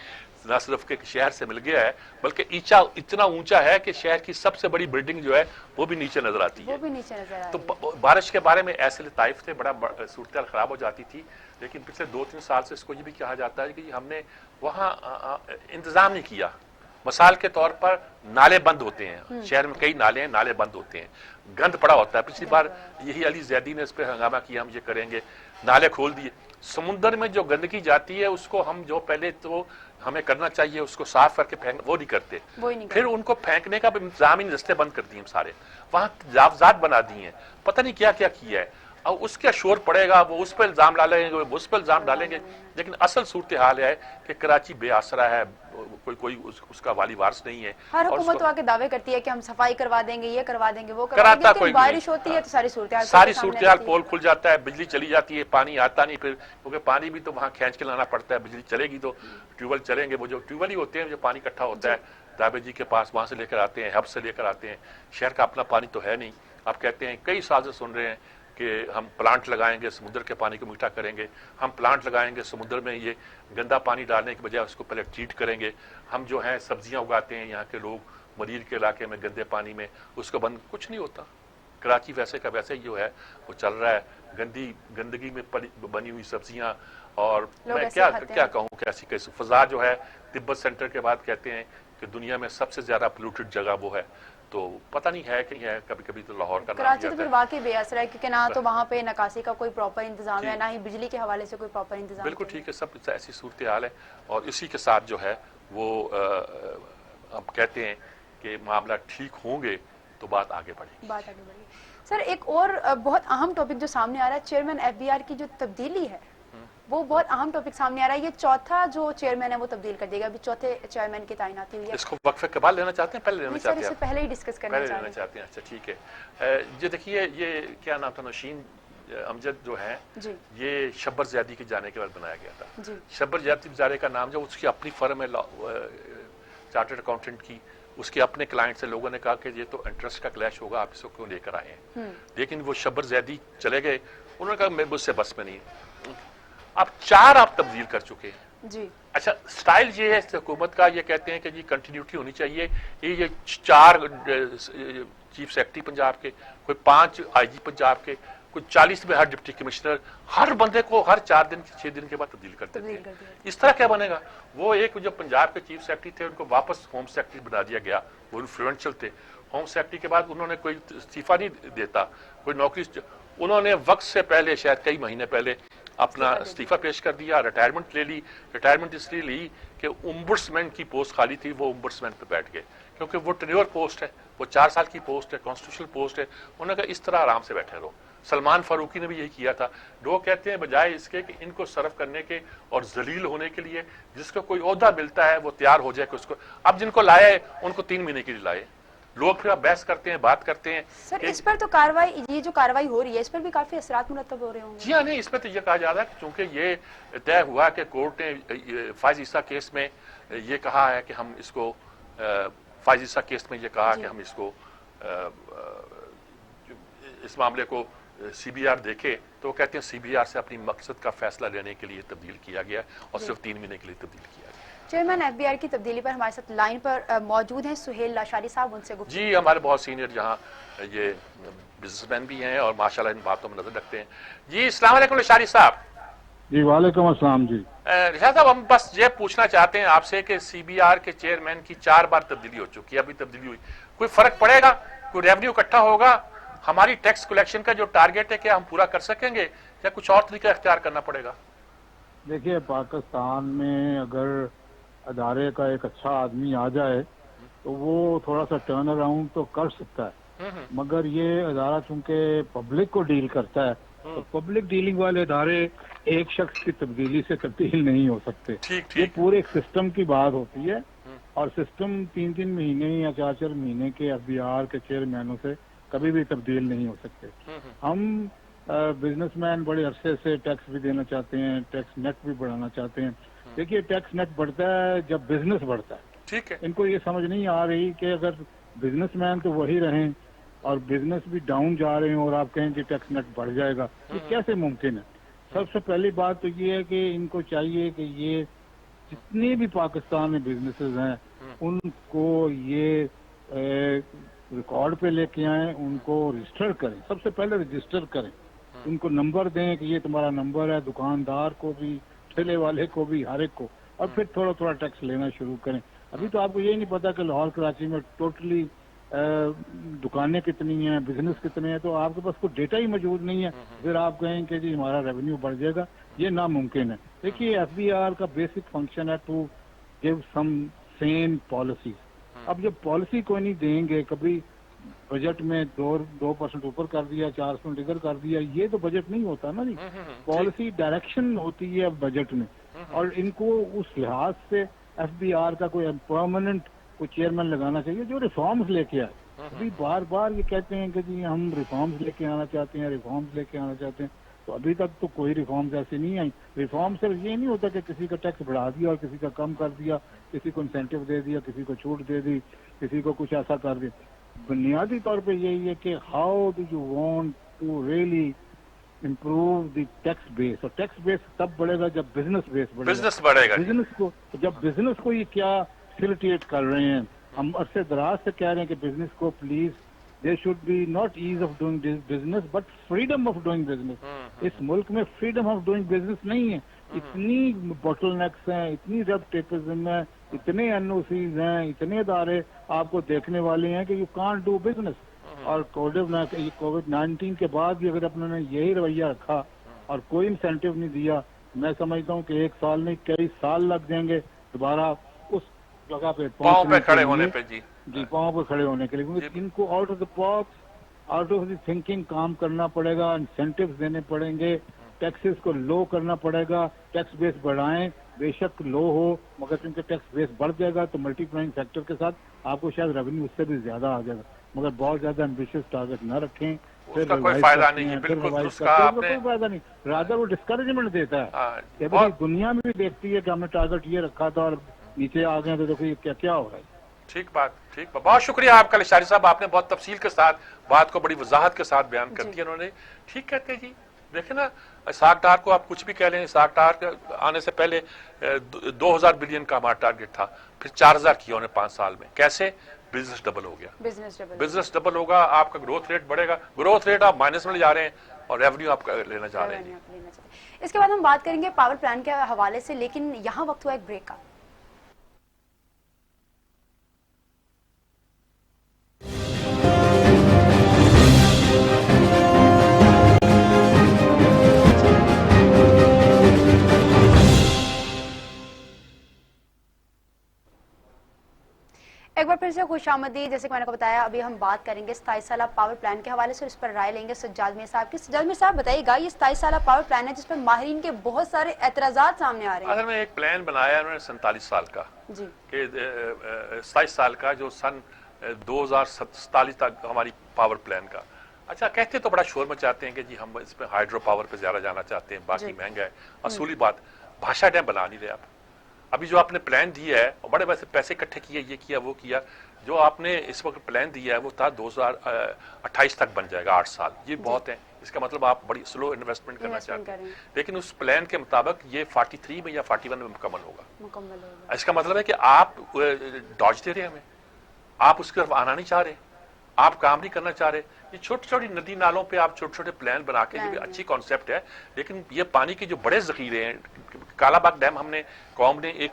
نہ صرف کہ شہر سے مل گیا ہے بلکہ اتنا اونچا ہے کہ شہر کی سب سے بڑی بلڈنگ جو ہے وہ بھی نیچے نظر آتی ہے. تو بارش کے بارے میں ایسے لطائف تھے، بڑا صورتحال خراب ہو جاتی تھی. لیکن پچھلے 2-3 سال سے اس کو یہ بھی کہا جاتا ہے کہ ہم نے وہاں انتظام نہیں کیا. مثال کے طور پر نالے بند ہوتے ہیں، شہر میں کئی نالے ہیں، نالے بند ہوتے ہیں، گند پڑا ہوتا ہے. پچھلی بار یہی علی زیدی نے اس پہ ہنگامہ کیا، ہم یہ کریں گے، نالے کھول دیے. سمندر میں جو گندگی جاتی ہے اس کو ہم جو پہلے تو ہمیں کرنا چاہیے اس کو صاف کر کے پھینک، وہ نہیں کرتے. پھر ان کو پھینکنے کا انتظام ہی رستے بند کر دیے ہم سارے، وہاں تجاوزات بنا دیے ہیں، پتہ نہیں کیا کیا کیا ہے. اور اس کا شور پڑے گا، وہ اس پہ الزام ڈالیں گے، وہ اس پہ الزام ڈالیں گے. لیکن اصل صورتحال ہے کہ کراچی بے آسرا ہے، کوئی اس کا والی وارث نہیں ہے. ہر حکومت تو آ کے دعوے کرتی ہے کہ ہم صفائی کروا دیں گے، یہ کروا دیں گے، وہ کروا دیں گے، لیکن بارش ہوتی ہے تو ساری صورتحال پول کھل جاتا ہے، بجلی چلی جاتی ہے، پانی آتا نہیں. پھر کیونکہ پانی بھی تو وہاں کھینچ کے لانا پڑتا ہے، بجلی چلے گی تو ٹیوب ویل چلیں گے، وہ جو ٹیوب ویل ہی ہوتے ہیں جو پانی اکٹھا ہوتا ہے دابے جی کے پاس، وہاں سے لے کر آتے ہیں، ہب سے لے کر آتے ہیں. شہر کا اپنا پانی تو ہے نہیں. آپ کہتے ہیں کئی سال سے سن رہے ہیں کہ ہم پلانٹ لگائیں گے، سمندر کے پانی کو میٹھا کریں گے، ہم پلانٹ لگائیں گے، سمندر میں یہ گندا پانی ڈالنے کے بجائے اس کو پہلے ٹریٹ کریں گے، ہم جو ہیں سبزیاں اگاتے ہیں یہاں کے لوگ مریر کے علاقے میں گندے پانی میں، اس کو بند کچھ نہیں ہوتا. کراچی ویسے کا ویسے ہی جو ہے وہ چل رہا ہے، گندگی میں بنی ہوئی سبزیاں. اور میں کیا کہوں کہ ایسی فضا جو ہے، تبت سینٹر کے بعد کہتے ہیں کہ دنیا میں سب سے زیادہ پولوٹڈ جگہ وہ ہے. تو پتہ نہیں ہے کہ یہ کبھی کبھی تو لاہور کا نام کراچی تو پھر واقعی بے اثر ہے، کیونکہ نہ تو وہاں پہ نکاسی کا کوئی پراپر انتظام ہے، نہ ہی بجلی کے حوالے سے کوئی پراپر انتظام. بالکل ٹھیک ہے، سب ایسی صورتحال ہے. اور اسی کے ساتھ جو ہے وہ اب کہتے ہیں کہ معاملہ ٹھیک ہوں گے تو بات آگے بڑھے گی. سر ایک اور بہت اہم ٹاپک جو سامنے آ رہا ہے، چیئرمین ایف بی آر کی جو تبدیلی ہے، وہ بہت اہم ٹاپک سامنے آ رہا ہے. یہ چوتھا جو چیئرمین ہے وہ تبدیل کر دے گا، ابھی چوتھے چیئرمین کی تعیناتی ہوئی ہے. اس کو وقفے کے بعد لینا چاہتے ہیں، پہلے لینا چاہتے ہیں؟ سر اس سے پہلے ہی ڈسکس کرنا چاہتے ہیں. اچھا ٹھیک ہے. یہ دیکھیے، یہ کیا نام تھا، نوشین امجد جو ہے، یہ شبر زیادی کے جانے کے بعد بنایا گیا تھا. شبر زیادی بیچارے کا نام جو اس کی اپنی فرم ہے चार्टर्ड अकाउंटेंट की, उसके अपने क्लाइंट से लोगों ने कहा कि ये तो इंटरेस्ट का क्लैश होगा, आप इसको क्यों लेकर आए हैं। लेकिन वो शब्बर जैदी चले गए, उन्होंने कहा मैं मुझसे बस में नहीं। अब 4 आप तब्दील कर चुके हैं जी। अच्छा, स्टाइल ये है इस हुकूमत का, ये कहते हैं कि जी कंटिन्यूटी होनी चाहिए। ये 4 चीफ सेक्रेटरी पंजाब के, कोई 5 आईजी पंजाब के, कोई 40 में हर डिप्टी कमिश्नर, हर बंदे को हर 4 दिन 6 दिन के बाद तब्दील कर देते हैं। इस तरह क्या बनेगा। वो एक जो पंजाब के चीफ सेक्रेटरी थे उनको वापस होम सेक्रेटरी बना दिया गया, वो इन्फ्लुएंशियल थे। होम सेक्रेटरी के बाद उन्होंने कोई इस्तीफा नहीं देता, कोई नौकरी, उन्होंने वक्त से पहले, शायद कई महीने पहले अपना इस्तीफा पेश कर दिया, रिटायरमेंट ले ली। रिटायरमेंट इसलिए ली कि ओम्बुड्समैन की पोस्ट खाली थी, वो ओम्बुड्समैन पे बैठ गए, क्योंकि वो टेन्योर पोस्ट है, वो 4 साल की पोस्ट है, कॉन्स्टिट्यूशनल पोस्ट है। उन्होंने कहा इस तरह आराम से बैठे रहो। सलमान फारूकी ने भी यही किया था। लोग कहते हैं बजाय इसके कि इनको सर्व करने के और जलील होने के लिए जिसको कोई ओहदा मिलता है वो तैयार हो जाए कि उसको, अब जिनको लाया है उनको 3 महीने के लिए लाए। लोग फिर बहस करते हैं, बात करते हैं। सर इस पर तो कार्रवाई, ये जो कार्रवाई हो रही है इस पर भी काफी असरात मुरतब हो रहे होंगे। जी हाँ, नहीं, इस पर तो ये कहा जा रहा है कि चूंकि ये तय हुआ कि कोर्ट ने फायज ईसा केस में ये कहा है कि हम इसको, फायज ईसा केस में ये कहा कि हम इसको, इस मामले को सीबीआर देखे, तो वो कहते हैं सीबीआर से अपनी मकसद का फैसला लेने के लिए तब्दील किया गया और सिर्फ 3 महीने के लिए तब्दील किया गया। चेयरमैन एफबीआर की तब्दीली पर हमारे साथ लाइन पर मौजूद हैं सुहेल लाशारी साहब, उनसे गुफ्तगू। जी, हमारे बहुत सीनियर यहाँ ये बिजनेसमैन भी हैं और माशाल्लाह इन बातों में नजर रखते हैं। जी, अस्सलाम वालेकुम लाशारी साहब। जी वालेकुम अस्सलाम। जी रिशाद साहब, हम बस ये पूछना चाहते हैं आपसे कि सीबीआर के चेयरमैन की 4 बार तब्दीली हो चुकी है, अभी तब्दीली हुई, कोई फर्क पड़ेगा, कोई रेवेन्यू इकट्ठा होगा, हमारी टैक्स कलेक्शन का जो टारगेट है क्या हम पूरा कर सकेंगे या कुछ और तरीका इख्तियार करना पड़ेगा। देखिए, पाकिस्तान में अगर अदारे का एक अच्छा आदमी आ जाए तो वो थोड़ा सा टर्न अराउंड तो कर सकता है, मगर ये अदारा चूंकि पब्लिक को डील करता है तो पब्लिक डीलिंग वाले अदारे एक शख्स की तब्दीली से तब्दील नहीं हो सकते। ये पूरे एक सिस्टम की बात होती है और सिस्टम 3-3 महीने या 4-4 महीने के एफबीआर के चेयरमैनों से कभी भी तब्दील नहीं हो सकते। हम बिजनेसमैन बड़े अरसे से टैक्स भी देना चाहते हैं, टैक्स नेट भी बढ़ाना चाहते हैं। देखिए, टैक्स नेट बढ़ता है जब बिजनेस बढ़ता है। ठीक है, इनको ये समझ नहीं आ रही कि अगर बिजनेसमैन तो वही रहें और बिजनेस भी डाउन जा रहे हैं और आप कहें कि टैक्स नेट बढ़ जाएगा, ये कैसे मुमकिन है। सबसे पहली बात तो ये है कि इनको चाहिए कि ये जितने भी पाकिस्तान में बिजनेसेस हैं उनको ये रिकॉर्ड पे लेके आए, उनको रजिस्टर करें, सबसे पहले रजिस्टर करें, उनको नंबर दें कि ये तुम्हारा नंबर है, दुकानदार को भी, ठेले वाले को भी, हर एक को, और फिर थोड़ा थोड़ा टैक्स लेना शुरू करें। अभी तो आपको ये नहीं पता कि लाहौर कराची में टोटली दुकानें कितनी हैं, बिजनेस कितने हैं, तो आपके पास कोई डेटा ही मौजूद नहीं है, फिर आप कहें कि जी हमारा रेवेन्यू बढ़ जाएगा, ये नामुमकिन है। देखिए, एफबीआर का बेसिक फंक्शन है to give some sane policy. अब जब पॉलिसी कोई नहीं देंगे, कभी बजट में 2% ऊपर कर दिया, 4% इधर कर दिया, ये तो बजट नहीं होता ना जी। पॉलिसी डायरेक्शन होती है बजट में, और इनको उस लिहाज से एफबीआर का कोई परमानेंट कोई चेयरमैन लगाना चाहिए जो रिफॉर्म्स लेके आए। अभी बार बार ये कहते हैं कि जी हम रिफॉर्म्स लेके आना चाहते हैं, रिफॉर्म्स लेके आना चाहते हैं, तो अभी तक तो कोई रिफॉर्म्स ऐसी नहीं आई। रिफॉर्म सिर्फ ये नहीं होता कि किसी का टैक्स बढ़ा दिया और किसी का कम कर दिया, किसी को इंसेंटिव दे दिया, किसी को छूट दे दी, किसी को कुछ ऐसा कर दिया। बुनियादी तौर पे यही है कि how do you want to really improve the tax base, और टैक्स बेस तब बढ़ेगा जब बिजनेस बेस बढ़ेगा। बिजनेस बढ़ेगा, बिजनेस को, जब बिजनेस को ये क्या फैसिलिटेट कर रहे हैं, हम अरसे दराज से कह रहे हैं कि बिजनेस को please there should be not ease of doing business but freedom of doing business. इस मुल्क में फ्रीडम ऑफ डूइंग बिजनेस नहीं है, इतनी बॉटलनेक्स हैं, इतनी रेड टेपिज्म है, इतने एनओसीज हैं, इतने अदारे आपको देखने वाले हैं कि यू कांट डू बिजनेस। और कोविड-19 के बाद भी अगर अपने यही रवैया रखा और कोई इंसेंटिव नहीं दिया, मैं समझता हूँ कि 1 साल नहीं कई साल लग जाएंगे दोबारा उस जगह पे पाँव पे खड़े होने पे। जी, पाँव पे खड़े होने के लिए, क्योंकि इनको out of the box, out of the thinking काम करना पड़ेगा, इंसेंटिव्स देने पड़ेंगे, टैक्सेस को लो करना पड़ेगा, टैक्स बेस बढ़ाएं, बेशक लो हो मगर क्योंकि टैक्स बेस बढ़ जाएगा तो मल्टीप्लाइंग फैक्टर के साथ आपको शायद रेवेन्यू उससे भी ज्यादा आ जाएगा, मगर बहुत ज्यादा एम्बिशियस टारगेट न रखें, फिर कोई फायदा नहीं है। बिल्कुल कोई फायदा नहीं, रादर वो डिस्करेजमेंट देता है कि भाई दुनिया में भी देखती है कि हमने टारगेट ये रखा था और नीचे आ गए तो देखो ये क्या क्या हो रहा है। ठीक बात, बहुत शुक्रिया आपका लिशारी साहब, आपने बहुत तफसील के साथ बात को बड़ी वजाहत के साथ बयान कर दिया उन्होंने। ठीक कहते हैं जी, देखे ना, इसाक डार को आप कुछ भी कह लें, इसाक डार के आने से पहले 2000 बिलियन का हमारा टारगेट था, फिर 4000 किया उन्होंने 5 साल में। कैसे? बिजनेस डबल हो गया, बिजनेस डबल होगा, आपका ग्रोथ रेट बढ़ेगा, ग्रोथ रेट आप माइनस में ले जा रहे हैं और रेवेन्यू आप लेना चाह रहे हैं। इसके बाद हम बात करेंगे पावर प्लान के हवाले से, लेकिन यहाँ वक्त हुआ एक ब्रेक का। एक बार फिर से खुशामदी। जैसे कि मैंने को बताया, अभी हम बात करेंगे 27 साल पावर प्लान के हवाले से, इस पर राय लेंगे सज्जाद मीर साहब की। सज्जाद मीर साहब बताइएगा, ये 27 साल पावर प्लान है जिस पर माहिरीन के बहुत सारे एतराजात सामने आ रहे हैं। असल में एक प्लान बनाया उन्होंने 47 साल का जी, कि 27 साल का जो सन 2047 तक हमारी पावर प्लान का। अच्छा, कहते तो बड़ा शोर मचाते हैं कि जी हम इसमें हाइड्रो पावर पे ज्यादा जाना चाहते हैं, बाकी महंगा है। असूली बात, भाषा डैम बना नहीं रहे आप। अभी जो आपने प्लान दिया है, और बड़े पैसे इकट्ठे किए, ये किया वो किया, जो आपने इस वक्त प्लान दिया है वो था 2028 तक बन जाएगा, 8 साल। ये बहुत है, इसका मतलब आप बड़ी स्लो इन्वेस्टमेंट करना चाहते हैं। लेकिन उस प्लान के मुताबिक ये 43 में या 41 में मुकम्मल होगा। इसका मतलब है कि आप डॉज दे रहे हैं हमें, आप उसकी तरफ आना नहीं चाह रहे, आप काम नहीं करना चाह रहे। ये छोटी छोटी नदी नालों पे आप छोटे छोटे प्लान बना के, ये अच्छी कॉन्सेप्ट है, लेकिन ये पानी के जो बड़े जखीरे हैं, कालाबाग डैम हमने कौम ने एक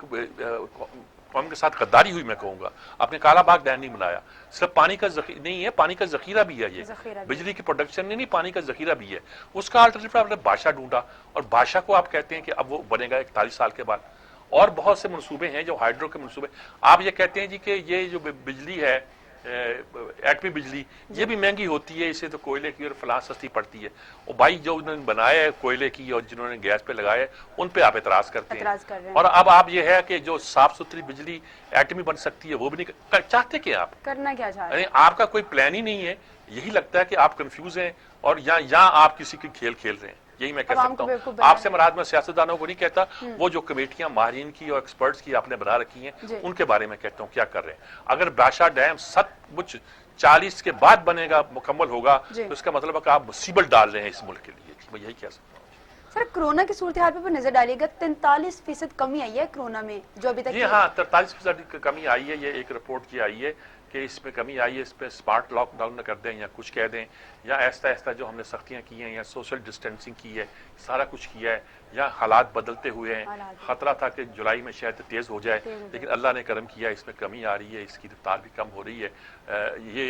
कौम के साथ गद्दारी हुई मैं कहूंगा, आपने कालाबाग डैम नहीं बनाया। सिर्फ पानी का जखीरा नहीं है, पानी का जखीरा भी है, ये बिजली की प्रोडक्शन नहीं, पानी का जखीरा भी है। उसका अल्टरनेटिव आपने भाषा ढूंढा, और भाषा को आप कहते हैं कि अब वो बनेगा 41 साल के बाद। और बहुत से मनसूबे हैं जो हाइड्रो के मनसूबे। आप ये कहते हैं जी कि ये जो बिजली है, एटमी बिजली, ये भी महंगी होती है, इसे तो कोयले की और फलां सस्ती पड़ती है। और भाई जो उन्होंने बनाया है कोयले की और जिन्होंने गैस पे लगाया है, उन पे आप एतराज करते हैं। और अब आप ये है कि जो साफ सुथरी बिजली एटमी बन सकती है वो भी नहीं चाहते। कि आप करना क्या चाहते हैं? आपका कोई प्लान ही नहीं है। यही लगता है कि आप कंफ्यूज हैं और यहाँ आप किसी की खेल खेल रहे हैं। यही मैं कह सकता हूँ। आपसे मराद में सियासतदानों को नहीं कहता, वो जो कमेटियां माहिरीन की और एक्सपर्ट्स की आपने बना रखी हैं, उनके बारे में कहता हूँ क्या कर रहे हैं। अगर बादशाह डैम सचमुच 40 के बाद बनेगा, मुकम्मल होगा, तो इसका मतलब है कि आप मुसीबत डाल रहे हैं इस मुल्क के लिए। मैं यही कह सकता हूँ। सर, कोरोना की सूरत हाल पर नजर डालिएगा, 43% कमी आई है कोरोना में जो अभी तक। जी हाँ, 43% कमी आई है। ये एक रिपोर्ट की आई है कि इसमें कमी आई है। इस पर स्मार्ट लॉकडाउन न कर दें या कुछ कह दें, या ऐसा ऐसा जो हमने सख्तियां की हैं, या सोशल डिस्टेंसिंग की है, सारा कुछ किया है, या हालात बदलते हुए हैं। खतरा था कि जुलाई में शायद तेज हो जाए, लेकिन अल्लाह ने करम किया, इसमें कमी आ रही है, इसकी रफ्तार भी कम हो रही है। ये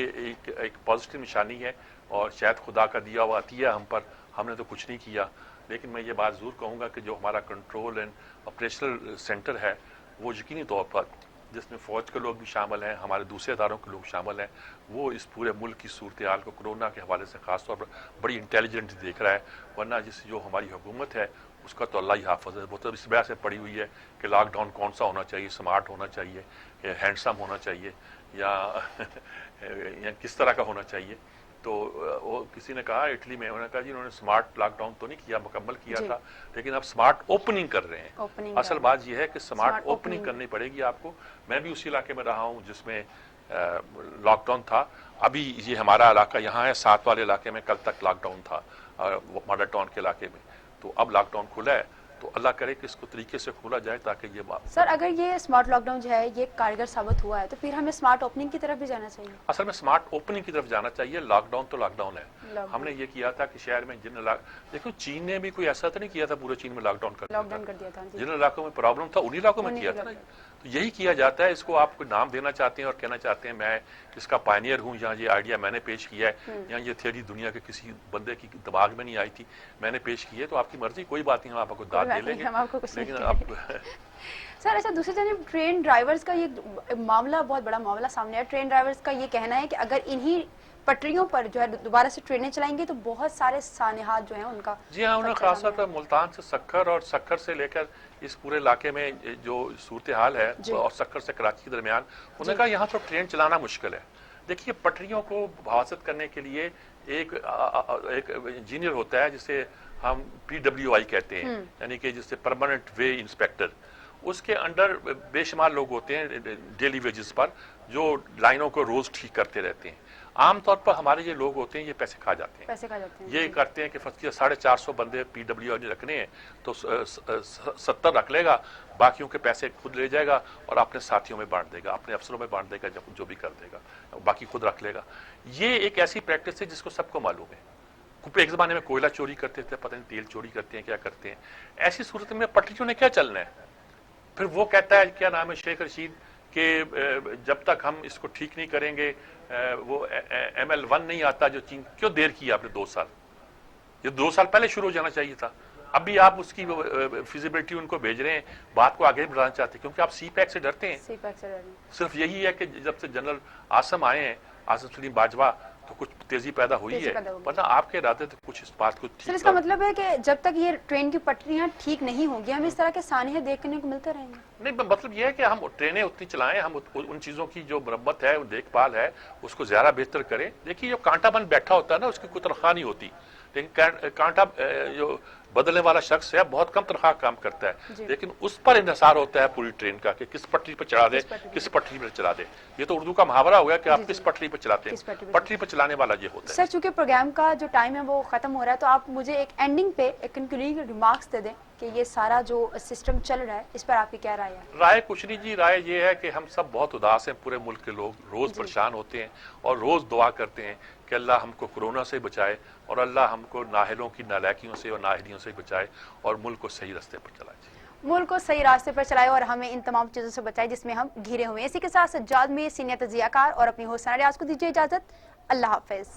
एक पॉजिटिव निशानी है, और शायद खुदा का दिया हुआ अतिया हम पर। हमने तो कुछ नहीं किया, लेकिन मैं ये बात जरूर कहूँगा कि जो हमारा कंट्रोल एंड ऑपरेशनल सेंटर है, वो यकीनी तौर पर, जिसमें फौज के लोग भी शामिल हैं, हमारे दूसरे इदारों के लोग शामिल हैं, वो इस पूरे मुल्क की सूरत हाल को कोरोना के हवाले से खास तौर पर बड़ी इंटेलिजेंट देख रहा है। वरना जो हमारी हुकूमत है उसका तो अल्लाह ही हाफ़िज़ है। वो तो इस वजह से पड़ी हुई है कि लॉकडाउन कौन सा होना चाहिए, स्मार्ट होना चाहिए, हैंडसम होना चाहिए, या किस तरह का होना चाहिए। तो वो किसी ने कहा इटली में, उन्होंने कहा जी उन्होंने स्मार्ट लॉकडाउन तो नहीं किया, मुकम्मल किया था, लेकिन अब स्मार्ट ओपनिंग कर रहे हैं। असल बात यह है कि स्मार्ट ओपनिंग करनी पड़ेगी आपको। मैं भी उसी इलाके में रहा हूँ जिसमें लॉकडाउन था। अभी ये हमारा इलाका यहाँ है, 7 वाले इलाके में कल तक लॉकडाउन था, मॉडल टाउन के इलाके में। तो अब लॉकडाउन खुला है, तो अल्लाह करे कि इसको तरीके से खोला जाए ताकि ये बात। सर, अगर ये स्मार्ट लॉकडाउन जो है ये कारगर साबित हुआ है, तो फिर हमें स्मार्ट ओपनिंग की तरफ भी जाना चाहिए। असल में स्मार्ट ओपनिंग की तरफ जाना चाहिए। लॉकडाउन तो लॉकडाउन है। हमने ये किया था कि शहर में जिन देखो, चीन ने भी कोई ऐसा तो नहीं किया था पूरे चीन में लॉकडाउन कर दिया था। जिन इलाकों में प्रॉब्लम था उन्हीं इलाकों में किया था। तो यही किया जाता है। इसको आप कोई नाम देना चाहते हैं और कहना चाहते हैं मैं इसका पायनियर हूँ, या ये आइडिया मैंने पेश किया है, या ये थियरी दुनिया के किसी बंदे की दिमाग में नहीं आई थी, मैंने पेश की है, तो आपकी मर्जी, कोई बात नहीं, हम आपको दाद दे लेंगे, लेकिन अब सर अच्छा, दूसरी जानब ट्रेन ड्राइवर्स का ये मामला, बहुत बड़ा मामला सामने है। ट्रेन ड्राइवर्स का ये कहना है कि अगर इन्हीं पटरियों पर जो है दोबारा से ट्रेनें चलाएंगे तो बहुत सारे सानेहात जो हैं उनका। जी हाँ, उन्होंने खासतौर पर मुल्तान से सक्खर और सक्खर से लेकर इस पूरे इलाके में जो सूरत हाल है, और सक्खर से कराची के दरमियान, उन्होंने कहा यहाँ तो ट्रेन चलाना मुश्किल है। देखिए, पटरियों को हिफाजत करने के लिए एक इंजीनियर होता है जिसे हम PWI कहते हैं, यानी कि जिससे परमानेंट वे इंस्पेक्टर। اس کے انڈر بے شمار لوگ ہوتے ہیں ڈیلی ویجز پر جو لائنوں کو روز ٹھیک کرتے رہتے ہیں. عام طور پر ہمارے یہ لوگ ہوتے ہیں یہ پیسے کھا جاتے ہیں. پیسے کھا جاتے ہیں. یہ کرتے ہیں کہ 450 بندے PWR نے رکھنے ہیں تو 70 رکھ لے گا, باقیوں کے پیسے خود لے جائے گا اور اپنے ساتھیوں میں بانٹ دے گا, اپنے افسروں میں بانٹ دے گا, جو بھی کر دے گا باقی خود رکھ لے گا. یہ ایک ایسی پریکٹس ہے جس کو سب کو معلوم ہے. ایک زمانے میں کوئلہ چوری کرتے تھے, پتہ نہیں تیل چوری کرتے ہیں, کیا کرتے ہیں. ایسی صورت میں پٹریوں نے کیا چلنا ہے؟ پھر وہ کہتا ہے کیا نام ہے شیخ رشید کہ جب تک ہم اس کو ٹھیک نہیں کریں گے وہ ML1 نہیں آتا جو چین. کیوں دیر کی آپ نے 2 سال؟ یہ 2 سال پہلے شروع ہو جانا چاہیے تھا. ابھی آپ اس کی فیزیبلٹی ان کو بھیج رہے ہیں, بات کو آگے بڑھانا چاہتے ہیں کیونکہ آپ سی پیک سے ڈرتے ہیں. صرف یہی ہے کہ جب سے جنرل عاصم آئے ہیں, عاصم سلیم باجوہ, تو کچھ تیزی پیدا ہوئی ہے, ورنہ آپ کے ارادے تو کچھ اس بات کو سر اس کا مطلب ہے کہ جب تک یہ ٹرین کی پٹریاں ٹھیک نہیں ہوں گی ہمیں اس طرح کے سانحے دیکھنے کو ملتے رہیں گے. نہیں, مطلب یہ ہے کہ ہم ٹرینیں اتنی چلائیں, ہم ان چیزوں کی جو مرمت ہے, دیکھ بھال ہے, اس کو زیادہ بہتر کریں. دیکھیے جو کانٹا بند بیٹھا ہوتا ہے نا, اس کی کوئی تنخواہ نہیں ہوتی, لیکن کانٹا جو بدلنے والا شخص ہے بہت کم تنخواہ کام کرتا ہے, لیکن اس پر انحصار ہوتا ہے پوری ٹرین کا کہ کس پٹری پہ چڑھا دے, کس پٹری پہ چلا دے. یہ تو اردو کا محاورہ ہو گیا کہ آپ کس پٹری پہ چلاتے ہیں, پٹری پہ چلانے والا یہ ہوتا ہے. سر چونکہ پروگرام کا جو ٹائم ہے وہ ختم ہو رہا ہے, تو آپ مجھے ایک اینڈنگ پہ ایک کنکلوڈنگ ریمارکس دے دیں کہ یہ سارا جو سسٹم چل رہا ہے اس پر آپ کی کیا رائے ہے؟ رائے کچھ نہیں جی, رائے یہ ہے کہ ہم سب بہت اداس ہیں, پورے ملک کے لوگ روز پریشان ہوتے ہیں اور روز دعا کرتے ہیں کہ اللہ ہم کو کورونا سے بچائے اور اللہ ہم کو نااہلوں کی نالائکیوں سے اور نااہلیوں سے بچائے اور ملک کو صحیح راستے پر چلائے. ملک کو صحیح راستے پر چلائے اور ہمیں ان تمام چیزوں سے بچائے جس میں ہم گھرے ہوئے ہیں. اسی کے ساتھ سجاد میں سینئر تجزیہ کار اور اپنی ہوسٹ ثنا ریاض کو دیجیے اجازت. اللہ حافظ.